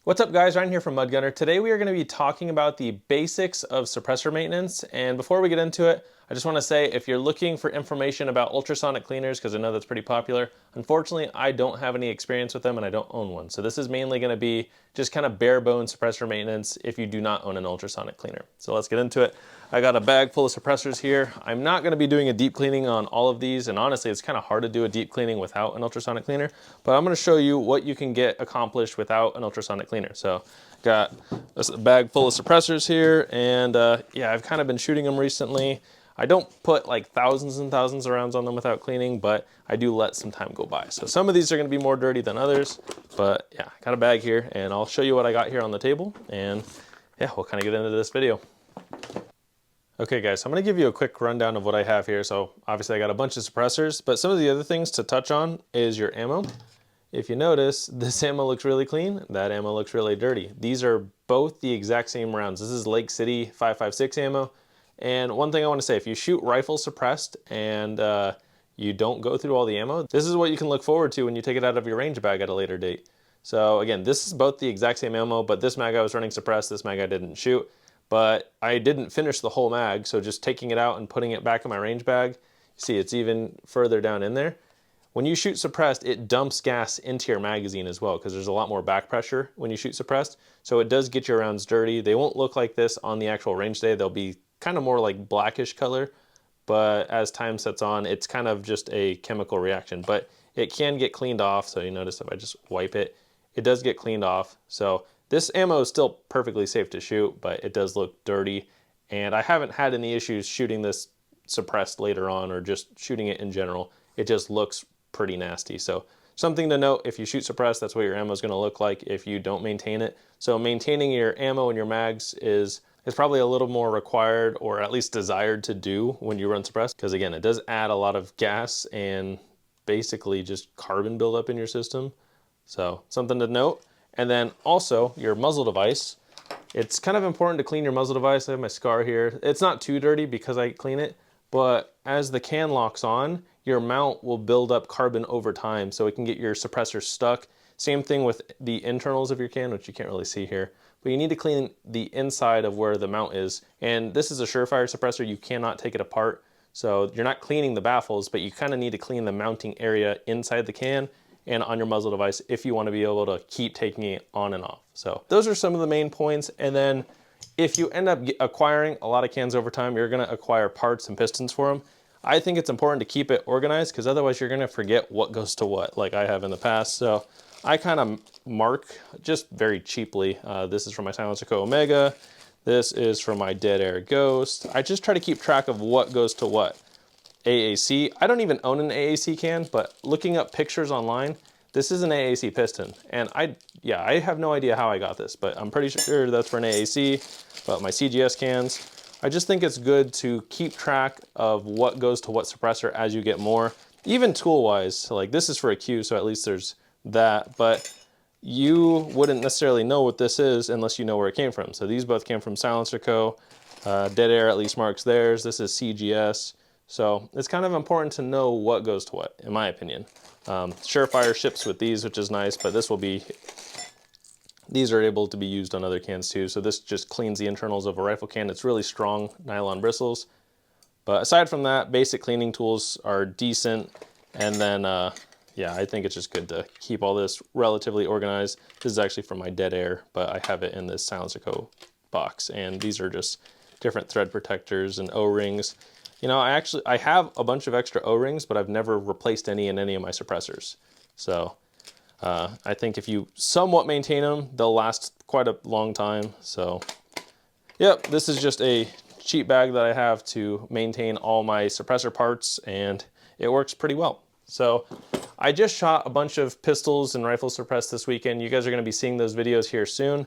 What's up guys, Ryan here from Mudgunner. Today we are going to be talking about the basics of suppressor maintenance, and before we get into it, I just want to say if you're looking for information about ultrasonic cleaners, because I know that's pretty popular, unfortunately I don't have any experience with them and I don't own one. So this is mainly going to be just kind of bare bones suppressor maintenance if you do not own an ultrasonic cleaner. So let's get into it. I got a bag full of suppressors here. I'm not going to be doing a deep cleaning on all of these, and honestly it's kind of hard to do a deep cleaning without an ultrasonic cleaner, but I'm going to show you what you can get accomplished without an ultrasonic cleaner. So got a bag full of suppressors here, and yeah, I've kind of been shooting them recently. I don't put like thousands and thousands of rounds on them without cleaning, but I do let some time go by. So some of these are going to be more dirty than others, but yeah, got a bag here and I'll show you what I got here on the table, and yeah, we'll kind of get into this video. Okay guys, so I'm going to give you a quick rundown of what I have here. So obviously I got a bunch of suppressors, but some of the other things to touch on is your ammo. If you notice, this ammo looks really clean, that ammo looks really dirty. These are both the exact same rounds. This is Lake City 5.56 ammo. And one thing I want to say, if you shoot rifle suppressed and you don't go through all the ammo, this is what you can look forward to when you take it out of your range bag at a later date. So again, this is both the exact same ammo, but this mag I was running suppressed, this mag I didn't shoot. But I didn't finish the whole mag, so just taking it out and putting it back in my range bag, you see it's even further down in there. When you shoot suppressed, it dumps gas into your magazine as well, because there's a lot more back pressure when you shoot suppressed. So it does get your rounds dirty. They won't look like this on the actual range day. They'll be kind of more like blackish color, but as time sets on, it's kind of just a chemical reaction. But it can get cleaned off, so you notice if I just wipe it, it does get cleaned off. So this ammo is still perfectly safe to shoot, but it does look dirty. And I haven't had any issues shooting this suppressed later on, or just shooting it in general. It just looks pretty nasty. So something to note, if you shoot suppressed, that's what your ammo is going to look like if you don't maintain it. So maintaining your ammo and your mags is probably a little more required, or at least desired to do when you run suppressed, because again, it does add a lot of gas and basically just carbon buildup in your system. So something to note. And then also your muzzle device. It's kind of important to clean your muzzle device. I have my scar here. It's not too dirty because I clean it, but as the can locks on, your mount will build up carbon over time, so it can get your suppressor stuck. Same thing with the internals of your can, which you can't really see here, but you need to clean the inside of where the mount is. And this is a surefire suppressor. You cannot take it apart. So you're not cleaning the baffles, but you kind of need to clean the mounting area inside the can and on your muzzle device if you want to be able to keep taking it on and off. So those are some of the main points. And then if you end up acquiring a lot of cans over time, you're going to acquire parts and pistons for them. I think it's important to keep it organized, because otherwise you're going to forget what goes to what, like I have in the past. So I kind of mark just very cheaply. This is from my Silencer Co. Omega. This is from my Dead Air Ghost. I just try to keep track of what goes to what. AAC, I don't even own an AAC can, but looking up pictures online, this is an AAC piston. And I have no idea how I got this, but I'm pretty sure that's for an AAC. But my CGS cans, I just think it's good to keep track of what goes to what suppressor as you get more, even tool-wise. So like this is for a Q, so at least there's that, but you wouldn't necessarily know what this is unless you know where it came from. So these both came from Silencer Co. Dead Air at least marks theirs. This is CGS. So it's kind of important to know what goes to what, in my opinion. Surefire ships with these, which is nice, but these are able to be used on other cans too. So this just cleans the internals of a rifle can. It's really strong nylon bristles. But aside from that, basic cleaning tools are decent. And then, yeah, I think it's just good to keep all this relatively organized. This is actually from my Dead Air, but I have it in this Silencer Co. box. And these are just different thread protectors and O-rings. You know, I have a bunch of extra O-rings, but I've never replaced any in any of my suppressors. So I think if you somewhat maintain them, they'll last quite a long time. So yep, this is just a cheap bag that I have to maintain all my suppressor parts, and it works pretty well. So I just shot a bunch of pistols and rifle suppressed this weekend. You guys are going to be seeing those videos here soon,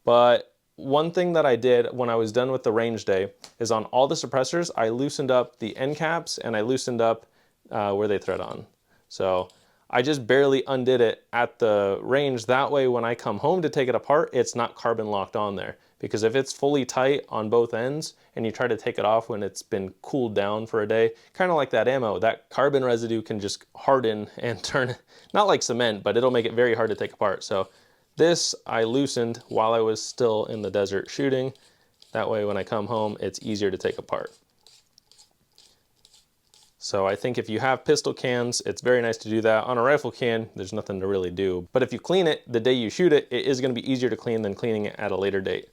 but one thing that I did when I was done with the range day is on all the suppressors, I loosened up the end caps and I loosened up where they thread on. So I just barely undid it at the range. That way when I come home to take it apart, it's not carbon locked on there. Because if it's fully tight on both ends and you try to take it off when it's been cooled down for a day, kind of like that ammo, that carbon residue can just harden and turn, not like cement, but it'll make it very hard to take apart. So This I loosened while I was still in the desert shooting. That way when I come home, it's easier to take apart. So I think if you have pistol cans, it's very nice to do that. On a rifle can, there's nothing to really do. But if you clean it the day you shoot it, it is going to be easier to clean than cleaning it at a later date.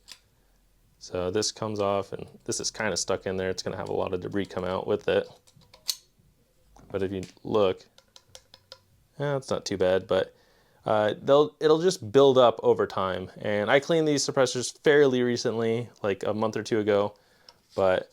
So this comes off, and this is kind of stuck in there. It's going to have a lot of debris come out with it. But if you look, it's not too bad, but it'll just build up over time. And I cleaned these suppressors fairly recently, like a month or two ago, but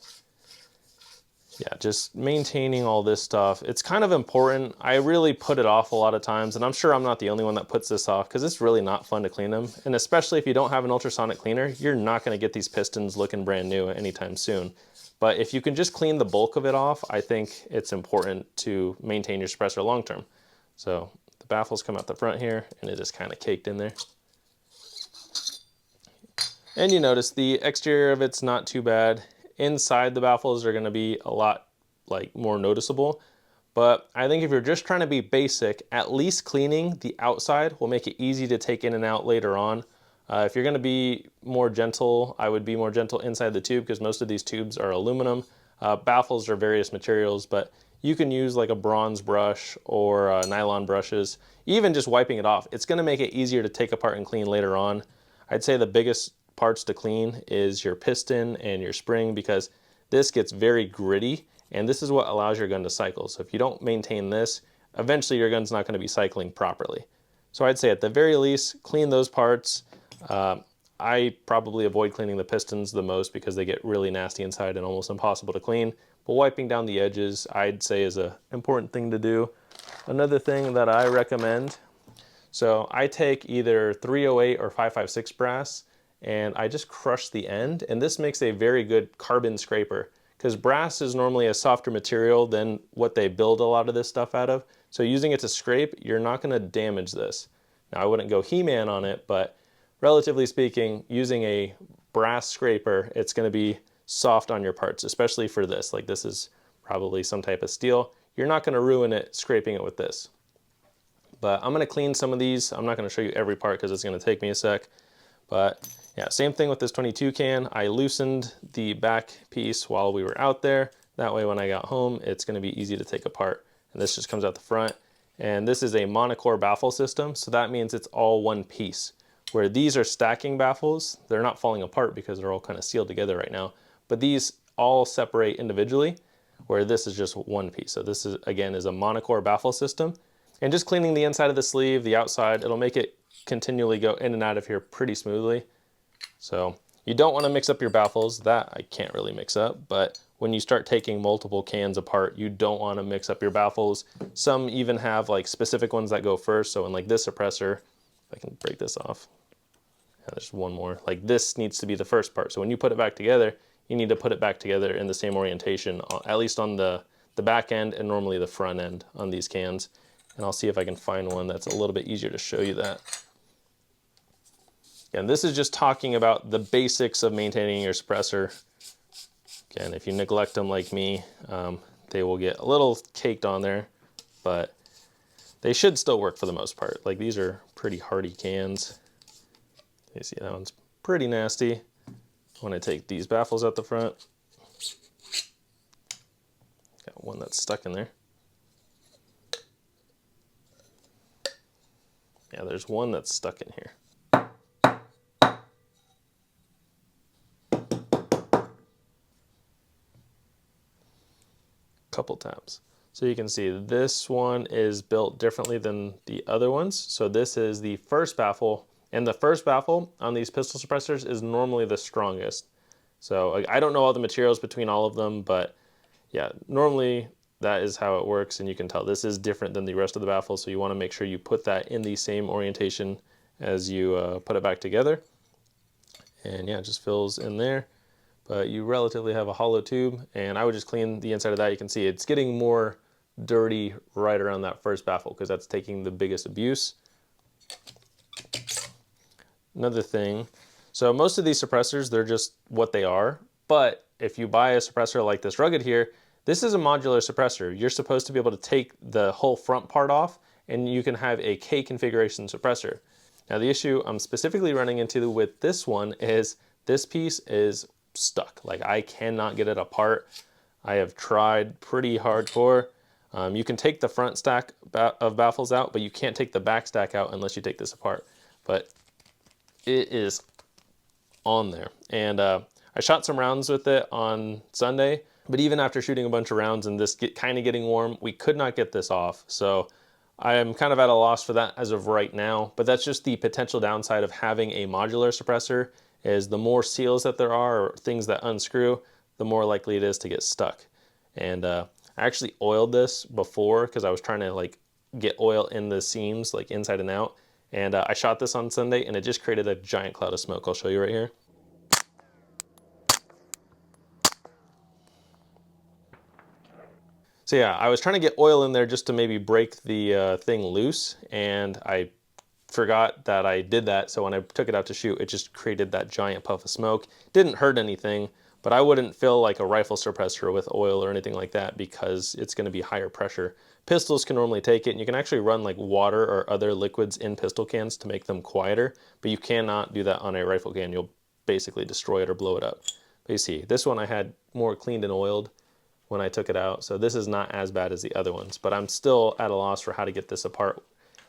yeah, just maintaining all this stuff. It's kind of important. I really put it off a lot of times, and I'm sure I'm not the only one that puts this off because it's really not fun to clean them. And especially if you don't have an ultrasonic cleaner, you're not going to get these pistons looking brand new anytime soon. But if you can just clean the bulk of it off, I think it's important to maintain your suppressor long term. So the baffles come out the front here, and it is kind of caked in there. And you notice the exterior of it's not too bad. Inside the baffles are going to be a lot more noticeable, but I think if you're just trying to be basic, at least cleaning the outside will make it easy to take in and out later on. If you're going to be more gentle, I would be more gentle inside the tube because most of these tubes are aluminum. Baffles are various materials, but you can use like a bronze brush or nylon brushes. Even just wiping it off, it's going to make it easier to take apart and clean later on. I'd say the biggest parts to clean is your piston and your spring because this gets very gritty, and this is what allows your gun to cycle. So if you don't maintain this, eventually your gun's not going to be cycling properly. So I'd say at the very least, clean those parts. I probably avoid cleaning the pistons the most because they get really nasty inside and almost impossible to clean. But wiping down the edges, I'd say, is an important thing to do. Another thing that I recommend, so I take either 308 or 556 brass, and I just crush the end, and this makes a very good carbon scraper because brass is normally a softer material than what they build a lot of this stuff out of. So using it to scrape, you're not going to damage this. Now I wouldn't go He-Man on it, but relatively speaking, using a brass scraper, it's going to be soft on your parts, especially for this. Like this is probably some type of steel. You're not going to ruin it scraping it with this. But I'm going to clean some of these. I'm not going to show you every part because it's going to take me a sec. But yeah, same thing with this 22 can. I loosened the back piece while we were out there. That way when I got home, it's going to be easy to take apart. And this just comes out the front. And this is a monocore baffle system, so that means it's all one piece. Where these are stacking baffles, they're not falling apart because they're all kind of sealed together right now. But these all separate individually, where this is just one piece. So this is, again, is a monocore baffle system. And just cleaning the inside of the sleeve, the outside, it'll make it continually go in and out of here pretty smoothly. So you don't want to mix up your baffles. That I can't really mix up, but when you start taking multiple cans apart, you don't want to mix up your baffles. Some even have like specific ones that go first. So in like this suppressor, if I can break this off, yeah, there's one more. Like this needs to be the first part. So when you put it back together, you need to put it back together in the same orientation, at least on the back end and normally the front end on these cans. And I'll see if I can find one that's a little bit easier to show you that. And this is just talking about the basics of maintaining your suppressor. Again, if you neglect them like me, they will get a little caked on there, but they should still work for the most part. Like these are pretty hardy cans. You see that one's pretty nasty. When I take these baffles out the front, got one that's stuck in there. Yeah, there's one that's stuck in here. Couple times. So you can see this one is built differently than the other ones. So this is the first baffle, and the first baffle on these pistol suppressors is normally the strongest. So I don't know all the materials between all of them, but yeah, normally that is how it works, and you can tell this is different than the rest of the baffle, so you want to make sure you put that in the same orientation as you put it back together. And yeah, it just fills in there. But you relatively have a hollow tube, and I would just clean the inside of that. You can see it's getting more dirty right around that first baffle because that's taking the biggest abuse. Another thing, so most of these suppressors, they're just what they are, but if you buy a suppressor like this Rugged here, this is a modular suppressor. You're supposed to be able to take the whole front part off, and you can have a K configuration suppressor. Now the issue I'm specifically running into with this one is this piece is stuck. Like I cannot get it apart. I have tried pretty hardcore. You can take the front stack of baffles out, but you can't take the back stack out unless you take this apart. But it is on there. And I shot some rounds with it on Sunday, but even after shooting a bunch of rounds and this kind of getting warm, we could not get this off. So I am kind of at a loss for that as of right now, but that's just the potential downside of having a modular suppressor is the more seals that there are or things that unscrew, the more likely it is to get stuck. And I actually oiled this before because I was trying to like get oil in the seams like inside and out. And I shot this on Sunday and it just created a giant cloud of smoke. I'll show you right here. So yeah, I was trying to get oil in there just to maybe break the thing loose, and I forgot that I did that. So when I took it out to shoot, it just created that giant puff of smoke. Didn't hurt anything, but I wouldn't fill like a rifle suppressor with oil or anything like that because it's going to be higher pressure. Pistols can normally take it, and you can actually run like water or other liquids in pistol cans to make them quieter, but you cannot do that on a rifle can. You'll basically destroy it or blow it up. But you see, this one I had more cleaned and oiled when I took it out, so this is not as bad as the other ones, but I'm still at a loss for how to get this apart,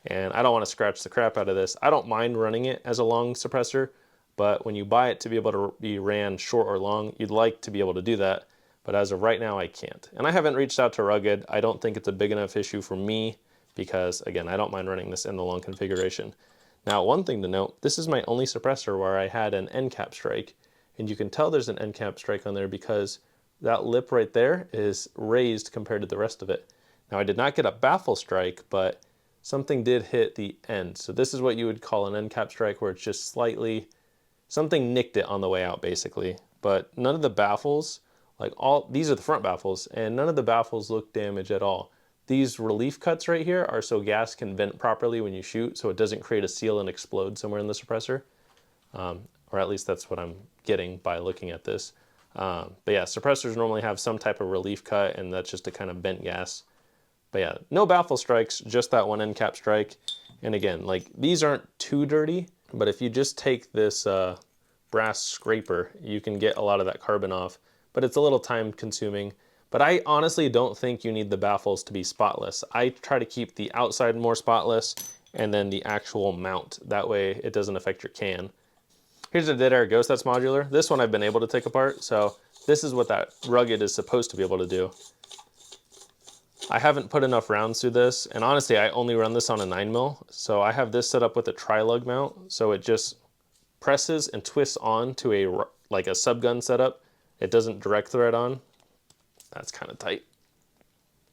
and I don't want to scratch the crap out of this. I don't mind running it as a long suppressor, but when you buy it to be able to be ran short or long, you'd like to be able to do that, but as of right now I can't. And I haven't reached out to Rugged. I don't think it's a big enough issue for me because, again, I don't mind running this in the long configuration. Now, one thing to note, this is my only suppressor where I had an end cap strike, and you can tell there's an end cap strike on there because that lip right there is raised compared to the rest of it. Now I did not get a baffle strike, but something did hit the end. So this is what you would call an end cap strike, where it's just slightly, something nicked it on the way out basically. But none of the baffles, like these are the front baffles, and none of the baffles look damaged at all. These relief cuts right here are so gas can vent properly when you shoot, so it doesn't create a seal and explode somewhere in the suppressor. Or at least that's what I'm getting by looking at this. But yeah, suppressors normally have some type of relief cut, and that's just a kind of bent gas. But yeah, no baffle strikes, just that one end cap strike. And again, like these aren't too dirty, but if you just take this brass scraper, you can get a lot of that carbon off, but it's a little time consuming. But I honestly don't think you need the baffles to be spotless. I try to keep the outside more spotless and then the actual mount. That way it doesn't affect your can. Here's a dead air ghost that's modular. This one I've been able to take apart, so this is what that Rugged is supposed to be able to do. I haven't put enough rounds through this, and honestly I only run this on a 9mm, so I have this set up with a tri-lug mount, so it just presses and twists on to a like a subgun setup. It doesn't direct thread on. That's kind of tight.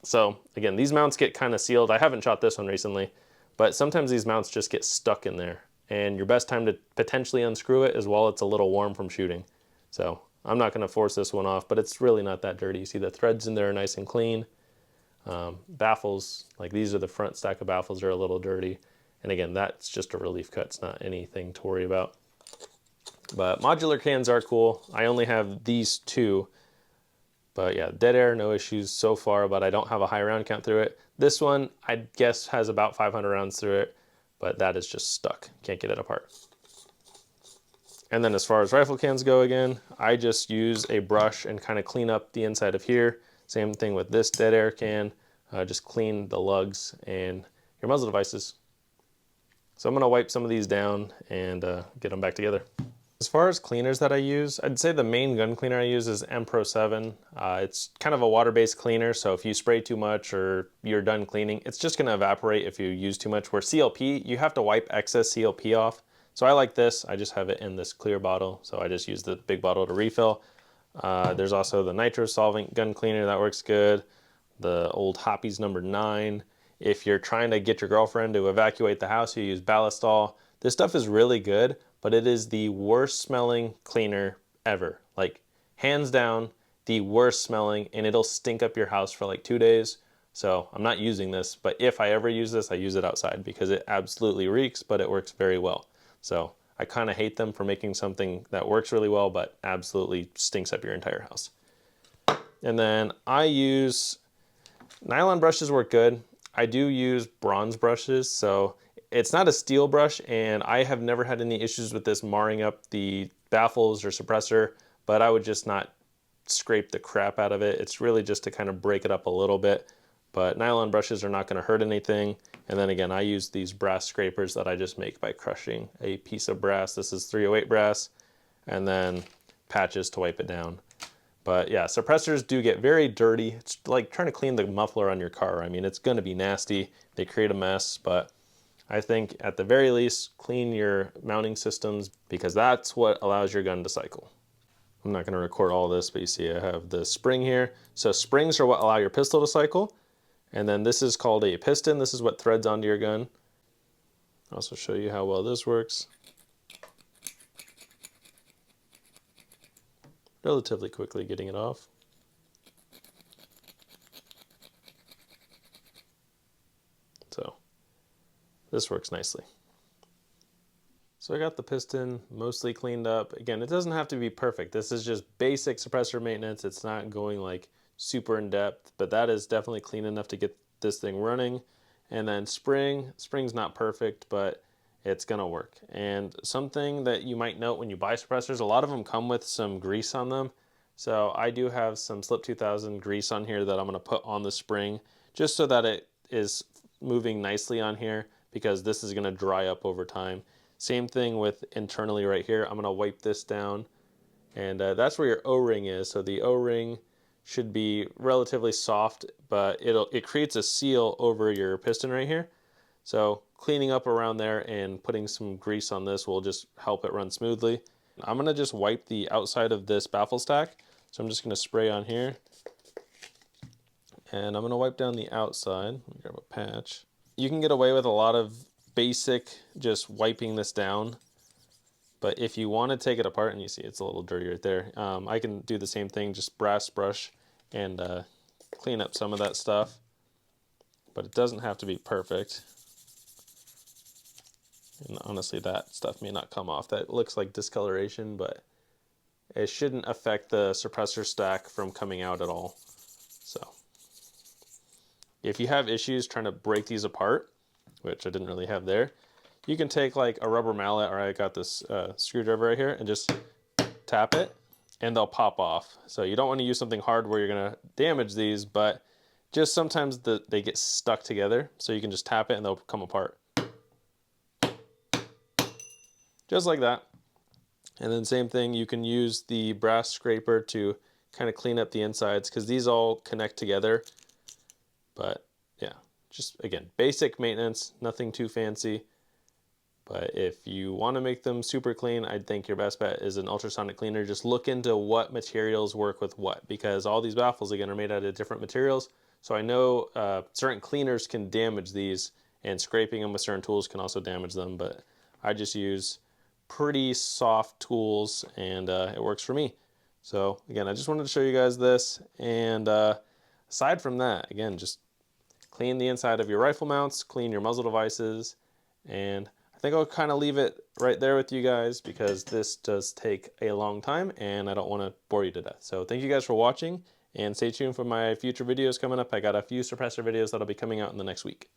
So again, these mounts get kind of sealed. I haven't shot this one recently, but sometimes these mounts just get stuck in there. And your best time to potentially unscrew it is while it's a little warm from shooting. So I'm not going to force this one off, but it's really not that dirty. You see the threads in there are nice and clean. Baffles, like these are the front stack of baffles, are a little dirty. And again, that's just a relief cut. It's not anything to worry about. But modular cans are cool. I only have these two. But yeah, dead air, no issues so far, but I don't have a high round count through it. This one, I guess, has about 500 rounds through it. But that is just stuck. Can't get it apart. And then as far as rifle cans go again, I just use a brush and kind of clean up the inside of here. Same thing with this dead air can. Just clean the lugs and your muzzle devices. So I'm going to wipe some of these down and get them back together. As far as cleaners that I use, I'd say the main gun cleaner I use is M-Pro 7. It's kind of a water-based cleaner, so if you spray too much or you're done cleaning, it's just going to evaporate if you use too much. Where CLP, you have to wipe excess CLP off. So I like this. I just have it in this clear bottle, so I just use the big bottle to refill. There's also the nitro solvent gun cleaner that works good. The old Hoppies number 9. If you're trying to get your girlfriend to evacuate the house, you use Ballistol. This stuff is really good, but it is the worst smelling cleaner ever. Like, hands down, the worst smelling, and it'll stink up your house for like 2 days. So I'm not using this, but if I ever use this, I use it outside because it absolutely reeks, but it works very well. So I kind of hate them for making something that works really well, but absolutely stinks up your entire house. And then I use, nylon brushes work good. I do use bronze brushes, so It's not a steel brush, and I have never had any issues with this marring up the baffles or suppressor, but I would just not scrape the crap out of it. It's really just to kind of break it up a little bit, but nylon brushes are not going to hurt anything. And then again, I use these brass scrapers that I just make by crushing a piece of brass. This is 308 brass, and then patches to wipe it down. But yeah, suppressors do get very dirty. It's like trying to clean the muffler on your car. I mean, it's going to be nasty. They create a mess, but I think at the very least, clean your mounting systems, because that's what allows your gun to cycle. I'm not going to record all this, but you see I have the spring here. So springs are what allow your pistol to cycle. And then this is called a piston. This is what threads onto your gun. I'll also show you how well this works. Relatively quickly getting it off. So this works nicely. So I got the piston mostly cleaned up. Again, it doesn't have to be perfect. This is just basic suppressor maintenance. It's not going like super in depth, but that is definitely clean enough to get this thing running. And then spring's not perfect, but it's gonna work. And something that you might note when you buy suppressors, a lot of them come with some grease on them. So I do have some Slip 2000 grease on here that I'm gonna put on the spring, just so that it is moving nicely on here, because this is gonna dry up over time. Same thing with internally right here. I'm gonna wipe this down, and that's where your O-ring is. So the O-ring should be relatively soft, but it creates a seal over your piston right here. So cleaning up around there and putting some grease on this will just help it run smoothly. I'm gonna just wipe the outside of this baffle stack. So I'm just gonna spray on here, and I'm gonna wipe down the outside. Let me grab a patch. You can get away with a lot of basic just wiping this down, but if you want to take it apart, and you see it's a little dirty right there, I can do the same thing, just brass brush and clean up some of that stuff, but it doesn't have to be perfect. And honestly, that stuff may not come off. That looks like discoloration, but it shouldn't affect the suppressor stack from coming out at all. So if you have issues trying to break these apart, which I didn't really have there, you can take like a rubber mallet, or I got this screwdriver right here, and just tap it and they'll pop off. So you don't want to use something hard where you're gonna damage these, but just sometimes they get stuck together, so you can just tap it and they'll come apart. Just like that. And then same thing, you can use the brass scraper to kind of clean up the insides, because these all connect together. But yeah, just again, basic maintenance, nothing too fancy. But if you want to make them super clean, I'd think your best bet is an ultrasonic cleaner. Just look into what materials work with what, because all these baffles, again, are made out of different materials. So I know certain cleaners can damage these, and scraping them with certain tools can also damage them, but I just use pretty soft tools, and it works for me. So again, I just wanted to show you guys this, and aside from that, again, just clean the inside of your rifle mounts, clean your muzzle devices, and I think I'll kind of leave it right there with you guys, because this does take a long time and I don't want to bore you to death. So thank you guys for watching, and stay tuned for my future videos coming up. I got a few suppressor videos that'll be coming out in the next week.